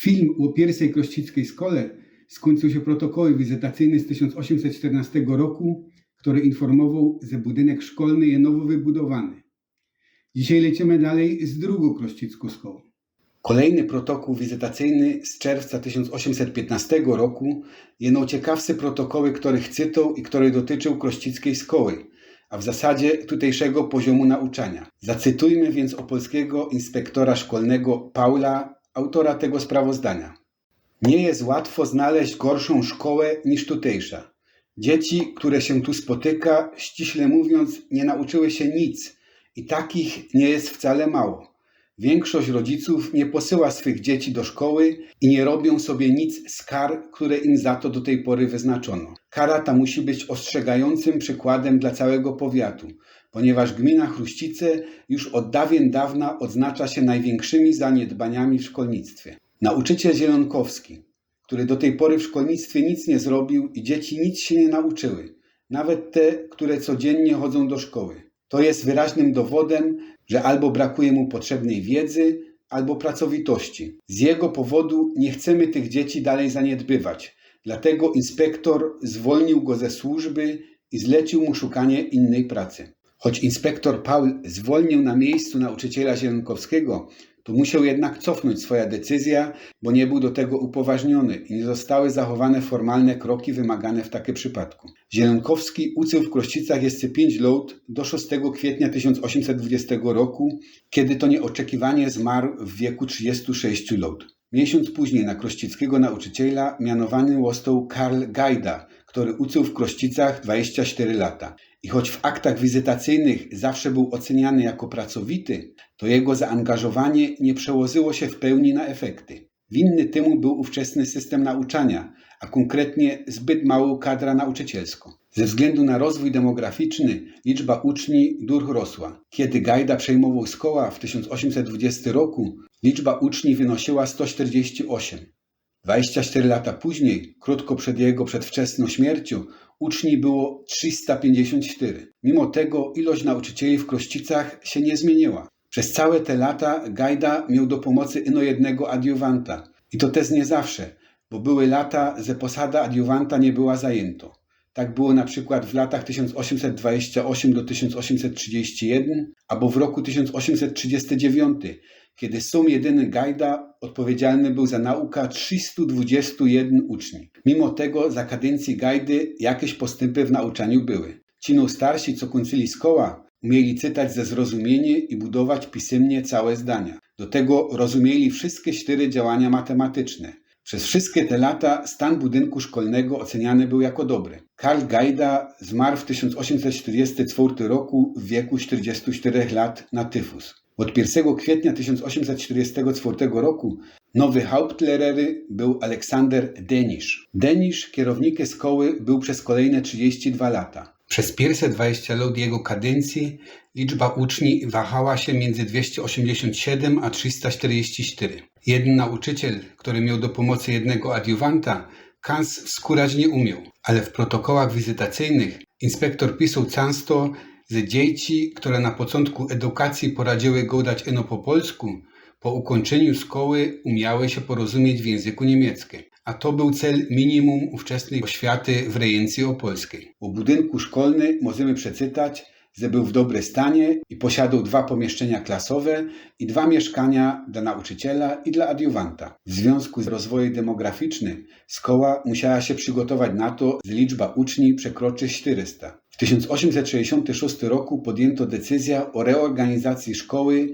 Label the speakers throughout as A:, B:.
A: Film o pierwszej krościckiej szkole skończył się protokołem wizytacyjnym z 1814 roku, który informował, że budynek szkolny jest nowo wybudowany. Dzisiaj lecimy dalej z drugą krościcką szkołą. Kolejny protokół wizytacyjny z czerwca 1815 roku jest ciekawszy protokoły, których cytał i który dotyczył krościckiej szkoły, a w zasadzie tutejszego poziomu nauczania. Zacytujmy więc opolskiego inspektora szkolnego Paula, autora tego sprawozdania. Nie jest łatwo znaleźć gorszą szkołę niż tutejsza. Dzieci, które się tu spotyka, ściśle mówiąc, nie nauczyły się nic i takich nie jest wcale mało. Większość rodziców nie posyła swych dzieci do szkoły i nie robią sobie nic z kar, które im za to do tej pory wyznaczono. Kara ta musi być ostrzegającym przykładem dla całego powiatu, ponieważ gmina Chruścice już od dawien dawna odznacza się największymi zaniedbaniami w szkolnictwie. Nauczyciel Zielonkowski, który do tej pory w szkolnictwie nic nie zrobił i dzieci nic się nie nauczyły, nawet te, które codziennie chodzą do szkoły. To jest wyraźnym dowodem, że albo brakuje mu potrzebnej wiedzy, albo pracowitości. Z jego powodu nie chcemy tych dzieci dalej zaniedbywać. Dlatego inspektor zwolnił go ze służby i zlecił mu szukanie innej pracy. Choć inspektor Paul zwolnił na miejscu nauczyciela Zielonkowskiego, to musiał jednak cofnąć swoją decyzję, bo nie był do tego upoważniony i nie zostały zachowane formalne kroki wymagane w takim przypadku. Zielonkowski uczył w Krościcach jeszcze 5 lat do 6 kwietnia 1820 roku, kiedy to nieoczekiwanie zmarł w wieku 36 lat. Miesiąc później na krościckiego nauczyciela mianowany został Karl Gajda, który uczył w Krościcach 24 lata. I choć w aktach wizytacyjnych zawsze był oceniany jako pracowity, to jego zaangażowanie nie przełożyło się w pełni na efekty. Winny temu był ówczesny system nauczania, a konkretnie zbyt mała kadra nauczycielska. Ze względu na rozwój demograficzny liczba uczniów dużo rosła. Kiedy Gajda przejmował szkołę w 1820 roku, liczba uczniów wynosiła 148. 24 lata później, krótko przed jego przedwczesną śmiercią, uczniów było 354. Mimo tego ilość nauczycieli w Krościcach się nie zmieniła. Przez całe te lata Gajda miał do pomocy ino jednego adiuwanta. I to też nie zawsze, bo były lata, że posada adiuwanta nie była zajęta. Tak było na przykład w latach 1828 do 1831 albo w roku 1839, kiedy sam jedyny Gajda odpowiedzialny był za naukę 321 uczniów. Mimo tego za kadencji Gajdy jakieś postępy w nauczaniu były. Ci starsi, co kończyli szkołę, umieli czytać ze zrozumienie i budować pisemnie całe zdania. Do tego rozumieli wszystkie 4 działania matematyczne. Przez wszystkie te lata stan budynku szkolnego oceniany był jako dobry. Karl Gajda zmarł w 1844 roku w wieku 44 lat na tyfus. Od 1 kwietnia 1844 roku nowy Hauptlehrery był Aleksander Denisz. Denisz kierownikiem szkoły był przez kolejne 32 lata. Przez pierwsze 20 lat jego kadencji liczba uczniów wahała się między 287 a 344. Jeden nauczyciel, który miał do pomocy jednego adiuwanta, kans wskórać nie umiał, ale w protokołach wizytacyjnych inspektor pisał często, że dzieci, które na początku edukacji poradziły gadać ino po polsku, po ukończeniu szkoły umiały się porozumieć w języku niemieckim. A to był cel minimum ówczesnej oświaty w rejencji opolskiej. O budynku szkolnym możemy przeczytać, że był w dobrym stanie i posiadał 2 pomieszczenia klasowe i 2 mieszkania dla nauczyciela i dla adiuwanta. W związku z rozwojem demograficznym szkoła musiała się przygotować na to, że liczba uczniów przekroczy 400. W 1866 roku podjęto decyzję o reorganizacji szkoły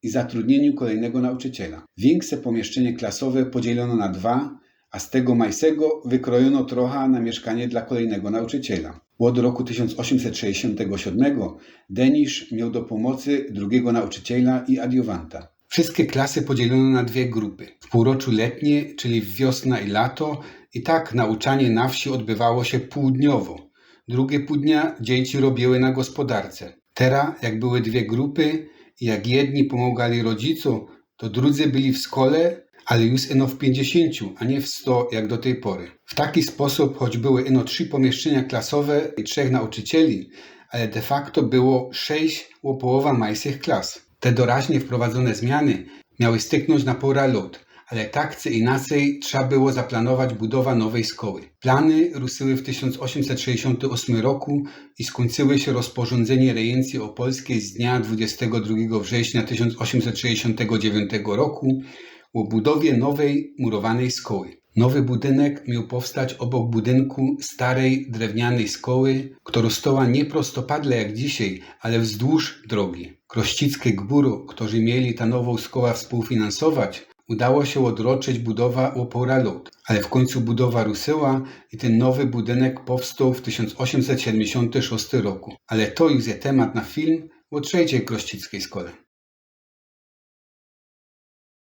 A: i zatrudnieniu kolejnego nauczyciela. Większe pomieszczenie klasowe podzielono na 2, a z tego majsego wykrojono trochę na mieszkanie dla kolejnego nauczyciela. Od roku 1867 Denisz miał do pomocy drugiego nauczyciela i adiuwanta. Wszystkie klasy podzielono na 2 grupy. W półroczu letnie, czyli w wiosna i lato, i tak nauczanie na wsi odbywało się półdniowo. Drugie pół dnia dzieci robiły na gospodarce. Teraz, jak były 2 grupy i jak jedni pomagali rodzicom, to drudzy byli w szkole, ale już ino w 50, a nie w 100 jak do tej pory. W taki sposób, choć były ino 3 pomieszczenia klasowe i 3 nauczycieli, ale de facto było 6 połowa majsych klas. Te doraźnie wprowadzone zmiany miały styknąć na pora lat, ale tak czy inaczej trzeba było zaplanować budowę nowej szkoły. Plany ruszyły w 1868 roku i skończyły się rozporządzenie rejencji opolskiej z dnia 22 września 1869 roku o budowie nowej murowanej szkoły. Nowy budynek miał powstać obok budynku starej drewnianej szkoły, która stała nie prostopadle jak dzisiaj, ale wzdłuż drogi. Krościckie gburu, którzy mieli tę nową szkołę współfinansować, udało się odroczyć budowę o półtora lat, ale w końcu budowa ruszyła i ten nowy budynek powstał w 1876 roku. Ale to już jest temat na film o trzeciej krościckiej szkole.